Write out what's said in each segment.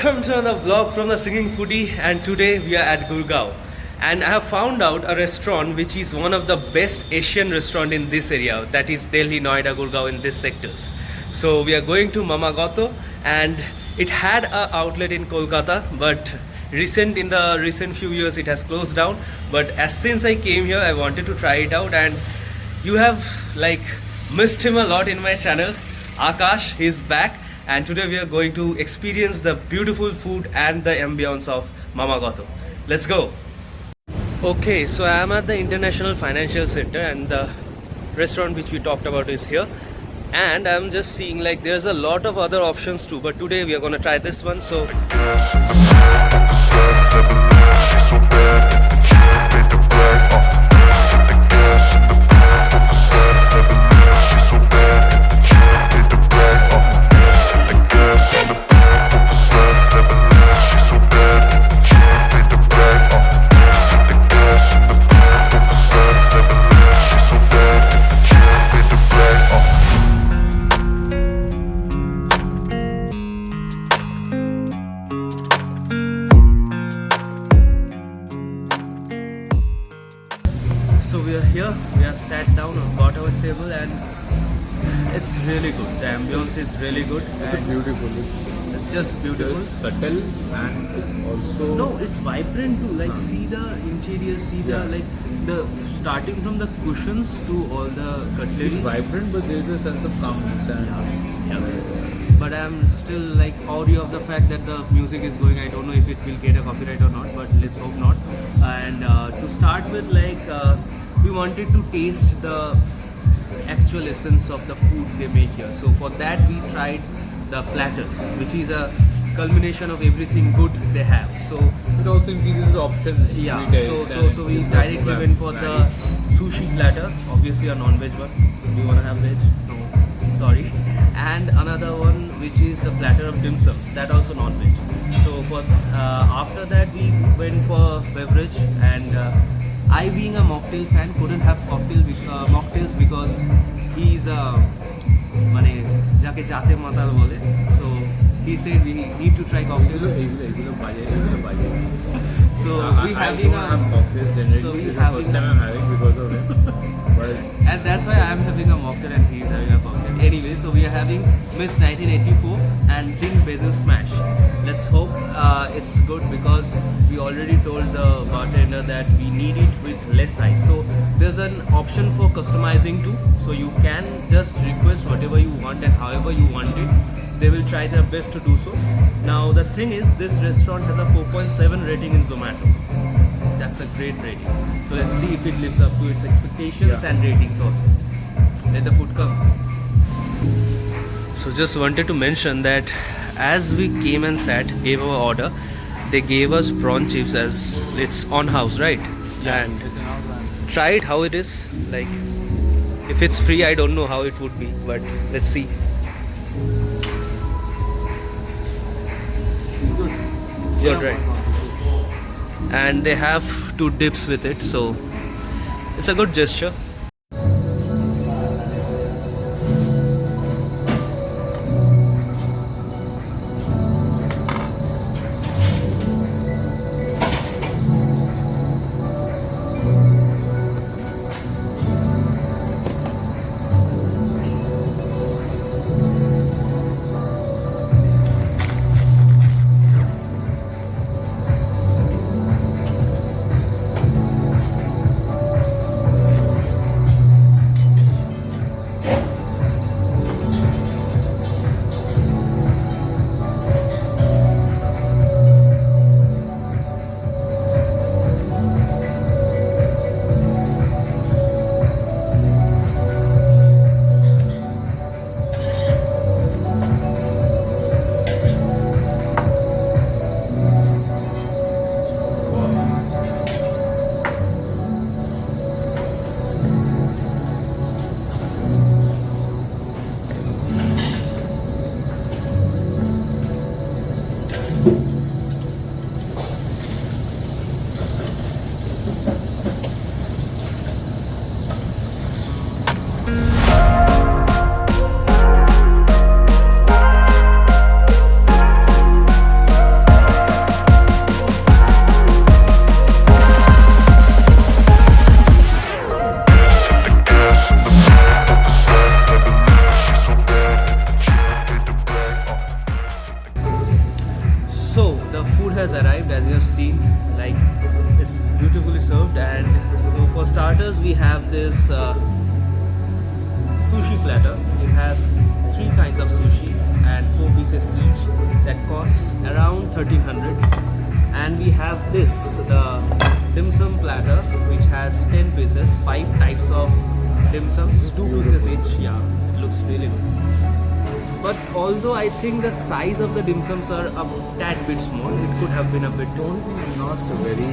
Welcome to another vlog from the Singing Foodie, and today we are at Gurgaon. And I have found out a restaurant which is one of the best Asian restaurant in this area, that is Delhi, Noida, Gurgaon, in these sectors. So we are going to Mama Gato, and it had an outlet in Kolkata, but in the recent few years it has closed down. But since I came here, I wanted to try it out, and you have missed him a lot in my channel. Akash, he's back, and today we are going to experience the beautiful food and the ambience of Mama Gato. Let's go. Okay, so I am at the International Financial Center, and the restaurant which we talked about is here. And I'm just seeing there's a lot of other options too, but today we are gonna try this one. So we are here, we are sat down, got our table, and it's really good. The ambience is really good. It's beautiful. It's just beautiful. It's subtle, and it's also... No, it's vibrant too. See the interior, see the starting from the cushions to all the cutlery. It's vibrant, but there's a sense of calmness and... But I'm still audio of the fact that the music is going. I don't know if it will get a copyright or not, but let's hope not. And to start with, we wanted to taste the actual essence of the food they make here. So for that we tried the platters, which is a culmination of everything good they have. So it also increases the options. Yeah. So we directly went for the sushi platter, obviously a non-veg one. Do you want to have veg? No, sorry. And another one which is the platter of dim sums, that also non-veg. So for after that we went for beverage, and I, being a mocktail fan, couldn't have mocktails because he's a jake chate matal bole. So he said we need to try cocktails. So we having a cocktails generally. So we this having is the first time I'm having because of him. And that's why I'm having a mocktail and he's having a cocktail. Anyway, so we are having Miss 1984 and Gin Basil Smash. Let's hope it's good, because we already told the bartender that we need it with less ice. So there's an option for customizing too. So you can just request whatever you want and however you want it. They will try their best to do so. Now the thing is, this restaurant has a 4.7 rating in Zomato. That's a great rating. So let's see if it lives up to its expectations and ratings also. Let the food come. So just wanted to mention that as we came and sat, gave our order, they gave us prawn chips as it's on house, right? Yes, and it's an outline. try it how it is. If it's free, I don't know how it would be, but let's see. Good, right? And they have 2 dips with it, so it's a good gesture. has arrived, as you have seen. Like, it's beautifully served. And so for starters, we have this sushi platter. It has 3 kinds of sushi and 4 pieces each. That costs around 1300. And we have this, the dim sum platter, which has 10 pieces, 5 types of dim sums, 2 pieces each. Yeah, it looks really good. But although I think the size of the dim sums are a tad bit small, it could have been a bit The only thing I'm not very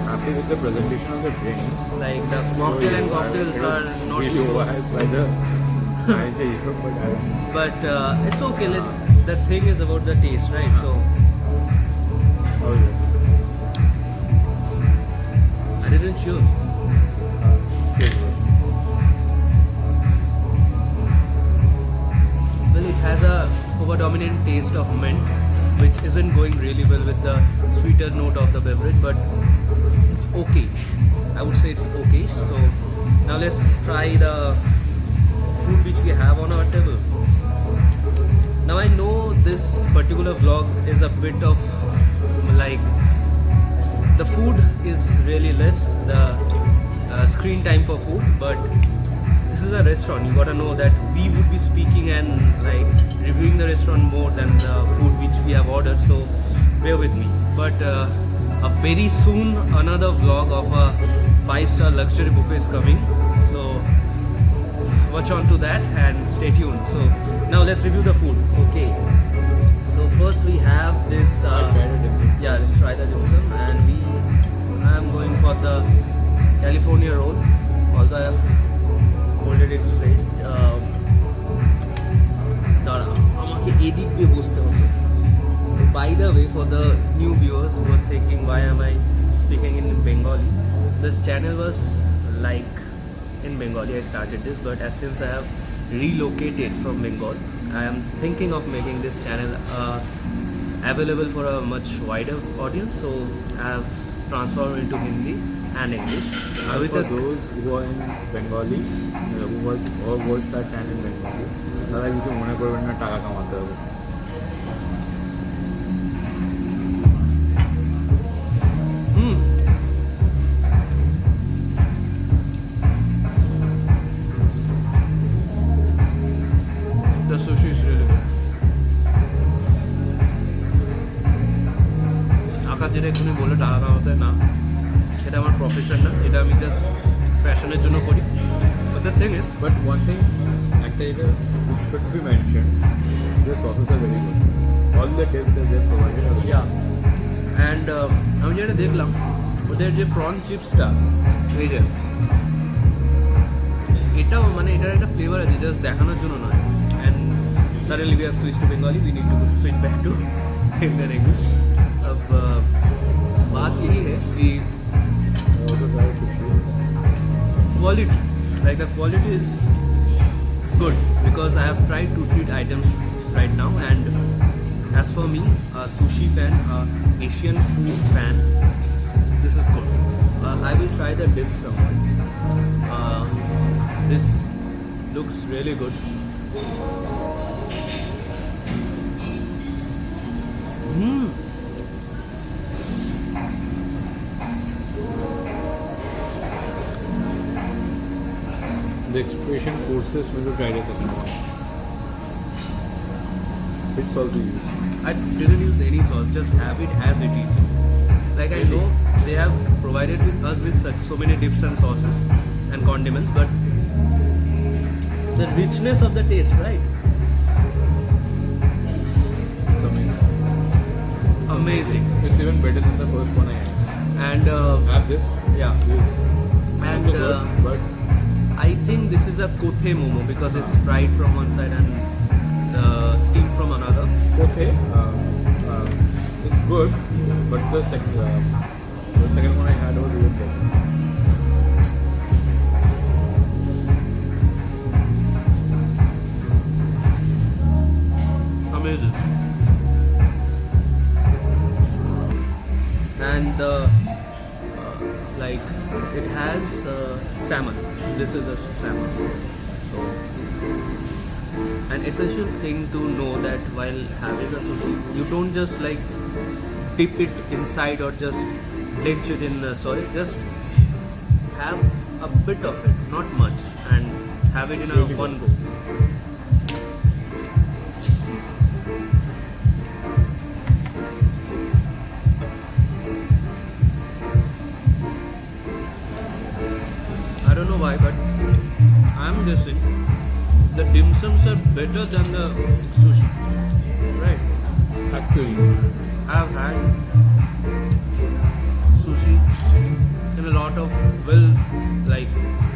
happy with the presentation of the drinks. like the mocktail and cocktails are not really too overhyped by the manager here, but I don't know. but it's okay. The thing is about the taste, right? So How is it? I didn't choose. Cheers, bro. Well, it has a over-dominant taste of mint, which isn't going really well with the sweeter note of the beverage, but it's okay. I would say it's okay. So now let's try the food which we have on our table. Now I know this particular vlog is a bit of like, the food is really less, the screen time for food, but this is a restaurant. You gotta know that we would be speaking and like reviewing the restaurant more than the food which we have ordered, so bear with me. But very soon another vlog of a 5-star luxury buffet is coming, so watch on to that and stay tuned. So now let's review the food. Okay, so first we have this I'll try the dim sum. yeah, let's try the dim sum. And I'm going for the California roll, although I have ordered it straight. দাঁড়া, আমাকে এদিক দিয়ে বসতে হবে. By the way, for the new viewers who are thinking why am I speaking in Bengali, this channel was like in Bengali. I started this, but since I have relocated from Bengal, I am thinking of making this channel available for a much wider audience. So I have transformed into Hindi and English. And With for a- those who are in Bengali, who was or watched our channel in Bengali, তারা কিছু মনে করবেন না, টাকা কামাতে হবে। Hmm. The sushi is really good. আকাশ যেটা এক্ষুনি বললো টাকা কামাতে, না, সেটা আমার প্রফেশন না, এটা আমি জাস্ট প্যাশনের জন্য করি. But the thing is, But one thing, একটা এটা which should be mentioned, the sauces are very good. All the tips that they provided are good. yeah, and আমি যেটা দেখলাম ওদের যে প্রন চিপসটা, এই যে এটাও মানে এটার একটা ফ্লেভার আছে, জাস্ট দেখানোর জন্য নয়. And suddenly we have switched to Bengali, we need to switch back to Indian English. अब बात यही है कि Also try sushi. quality, like the quality is good, because I have tried 2-3 items right now, and as for me, a sushi fan, a Asian food fan, this is good. I will try the dim sum once. This looks really good. The expression forces me to try the second one. Which sauce do you use? I didn't use any sauce, just have it as it is. Like I know they have provided with us with so many dips and sauces and condiments, but the richness of the taste, right? It's amazing. Amazing. It's even better than the first one I had. And Have this. yeah, This. and Also good, but I think this is a kothe momo because it's fried from one side and steamed from another. okay. It's good, but the second one I had was even better. Amazing. And like it has salmon. This is a salmon. So an essential thing to know that while having a sushi, you don't just like dip it inside or just drench it in the soil. Just have a bit of it, not much, and have it in a one go. I don't know why, but I'm guessing the dim sums are better than the sushi. Right? Actually, I've had sushi in a lot of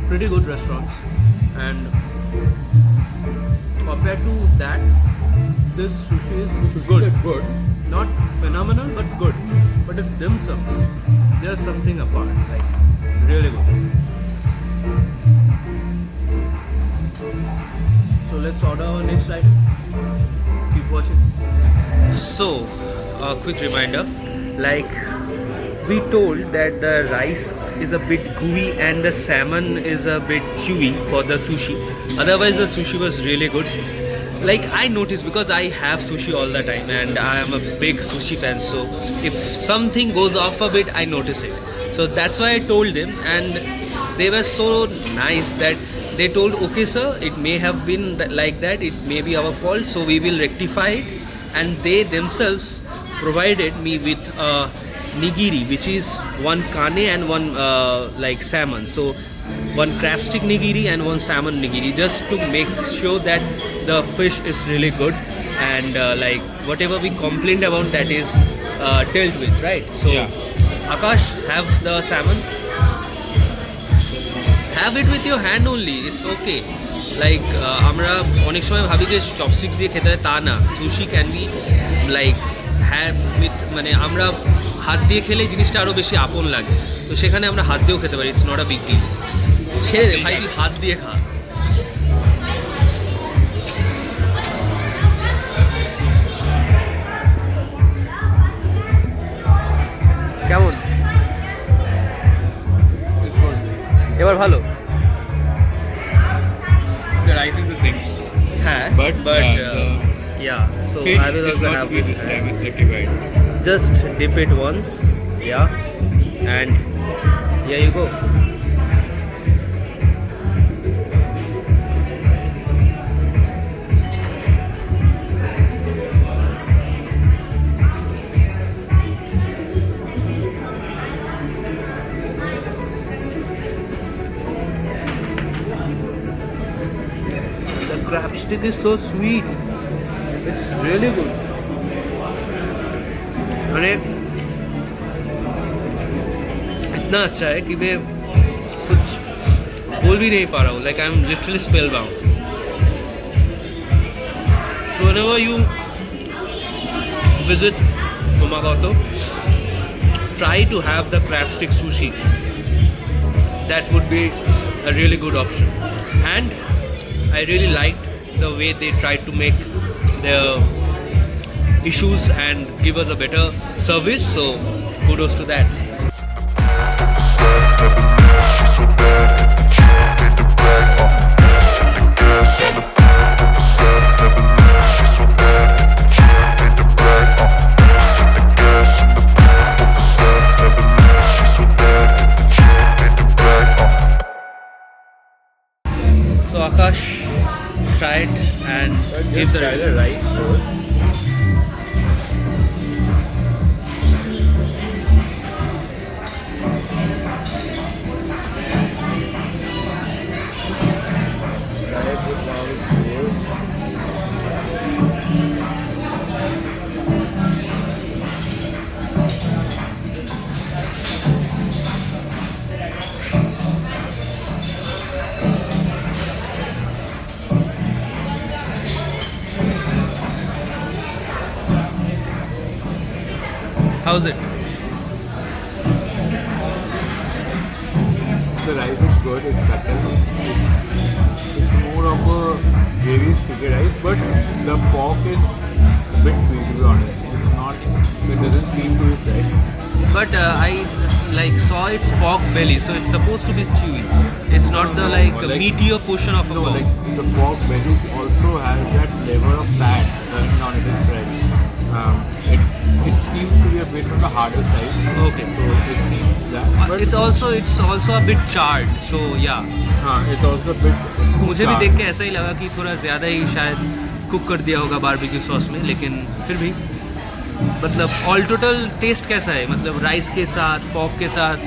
pretty good restaurants, and compared to that, this sushi is good. Good. Not phenomenal, but good. But if dim sums, there's something apart, like really good. So let's order our next item. Keep watching. So, a quick reminder, like we told that the rice is a bit gooey and the salmon is a bit chewy for the sushi. Otherwise the sushi was really good. Like I noticed, because I have sushi all the time and I am a big sushi fan, so if something goes off a bit, I notice it. So that's why I told them, and they were so nice that they told, okay sir, it may have been like that, it may be our fault, so we will rectify it. And they themselves provided me with nigiri, which is one kane and one like salmon. So one crab stick nigiri and one salmon nigiri, just to make sure that the fish is really good, and like whatever we complained about, that is dealt with, right? So Yeah. Akash, have the salmon. Have it with your hand only, it's okay. Like আমরা অনেক সময় ভাবি যে chopsticks দিয়ে খেতে হয়, তা না। Sushi can be like have with, মানে আমরা হাত দিয়ে খেলে জিনিসটা আরও বেশি আপন লাগে, তো সেখানে আমরা হাত দিয়েও খেতে পারি, it's not a big deal. ছেড়ে দে ভাই, তুই হাত দিয়ে খা। কেমন It's good. এবার ভালো? The rice is the same. হ্যাঁ, But, yeah, so Fish I will is also not have sweet it. this time, it's rectified. Just dip it once, yeah, and here you go. The crab stick is so sweet. It's really good. मैंने इतना अच्छा है कि मैं कुछ बोल भी नहीं पा रहा हूँ. Like I'm literally spellbound. So whenever you visit Kumagato, try to have the crab stick sushi. That would be a really good option. And I really liked the way they tried to make their issues and give us a better service, so kudos to that. So Akash tried and gave Just the try the rice first. Try it with one of its layers. How's it? The rice is good, it's subtle. It's more of a gravy sticky rice, but the pork is a bit sweet, to be honest. It's not, it doesn't seem to be fresh. But I like saw its pork belly, so it's supposed to be chewy. It's not the like like- meatier portion of a No, pork. like the pork belly also has that flavor of fat running down it is fresh. It seems to be a bit on the harder side. Okay. So it seems that. But it's also a bit charred. So yeah. it's also a bit. मुझे भी charred. देख के ऐसा ही लगा कि थोड़ा ज़्यादा ही शायद कुक कर दिया होगा बारबेक्यू सॉस में, लेकिन फिर भी मतलब ऑल टोटल टेस्ट कैसा है, मतलब राइस के साथ, पॉक के साथ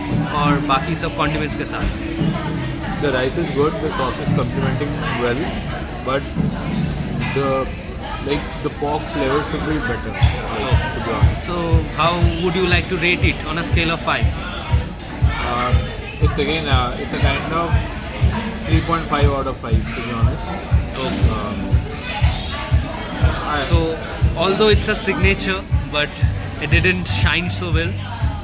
और बाकी सब कॉन्डिमेंट्स के साथ? The rice is good, the sauce is complementing well, but the pork flavor should be better. To be honest. So how would you like to rate it on a scale of 5? It's a kind of 3.5 out of 5 to be honest. So although it's a signature, but it didn't shine so well.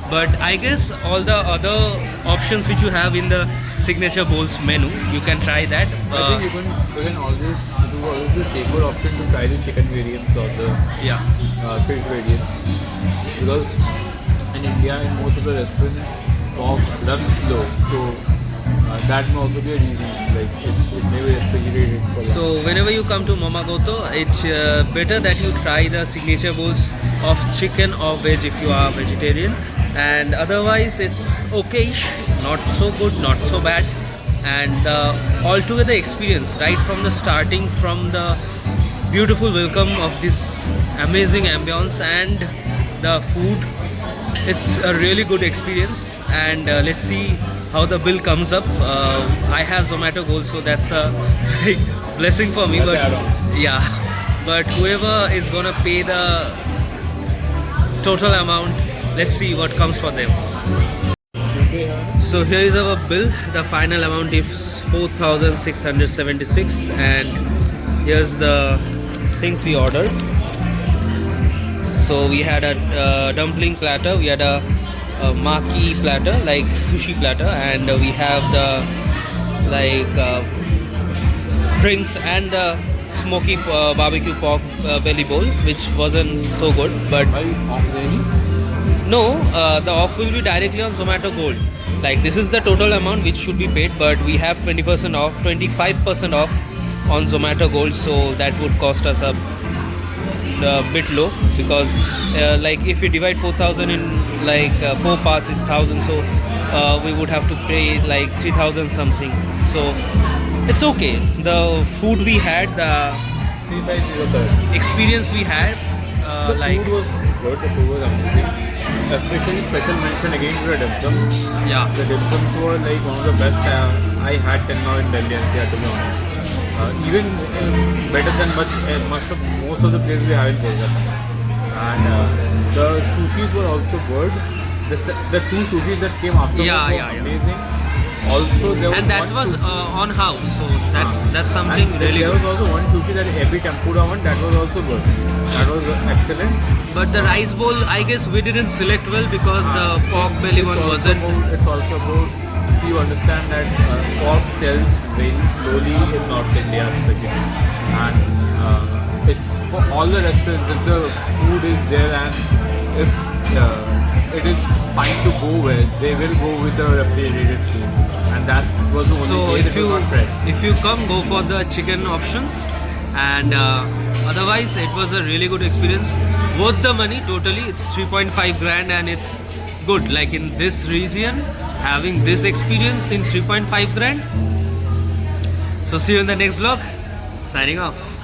But I guess all the other options which you have in the signature bowls menu, you can try that. I think you can always do the safer option to try the chicken variants or the Yeah. fish variant, because in India in most of the restaurants pork runs slow, so that may also be a reason, like it may be refrigerated for So whenever you come to Momogoto, it's better that you try the signature bowls of chicken or veg if you are vegetarian. And otherwise it's okayish, not so good, not so bad. And altogether experience right from the starting, from the beautiful welcome of this amazing ambience and the food, it's a really good experience. And let's see how the bill comes up. I have Zomato Gold, so that's a big blessing for me. That's But add-on. yeah, but whoever is gonna pay the total amount, let's see what comes for them. So here is our bill. The final amount is 4,676, and here's the things we ordered. So we had a dumpling platter, we had a maki platter, like sushi platter, and we have the drinks and the smoky barbecue pork belly bowl, which wasn't so good. But Are you off any? no, the off will be directly on Zomato Gold. Like this is the total amount which should be paid, but we have 20% off, 25% off on Zomato Gold, so that would cost us a bit low, because like if we divide 4,000 in like 4 parts, it's 1,000, so we would have to pay like 3,000 something. So it's okay. The food we had, the 3507. experience we had, The like food was good, the food was amazing. Especially special mention again to the dim sum. yeah. The dim sums were like one of the best I had till now in Delhi NCR, to be honest. Even better than most of the places we have in Kolkata. And the sushis were also good. The two sushis that came after Yeah, were yeah. amazing. Also, there was And that one was sushi- on house, so that's something and really there good. was also one sushi that Ebi Tempura one, that was also good. That was excellent. But the rice bowl, I guess we didn't select well because the pork belly one wasn't. It's also about, see, you understand that pork sells very slowly in North India especially. And it's for all the restaurants, if the food is there and if it is fine to go with, they will go with the refrigerated food. And that was the only So case if it was you not fresh. if you come, go for the chicken options, and otherwise it was a really good experience. Worth the money totally. It's 3.5 grand and it's good. Like in this region, having this experience in 3.5 grand. So see you in the next vlog. Signing off.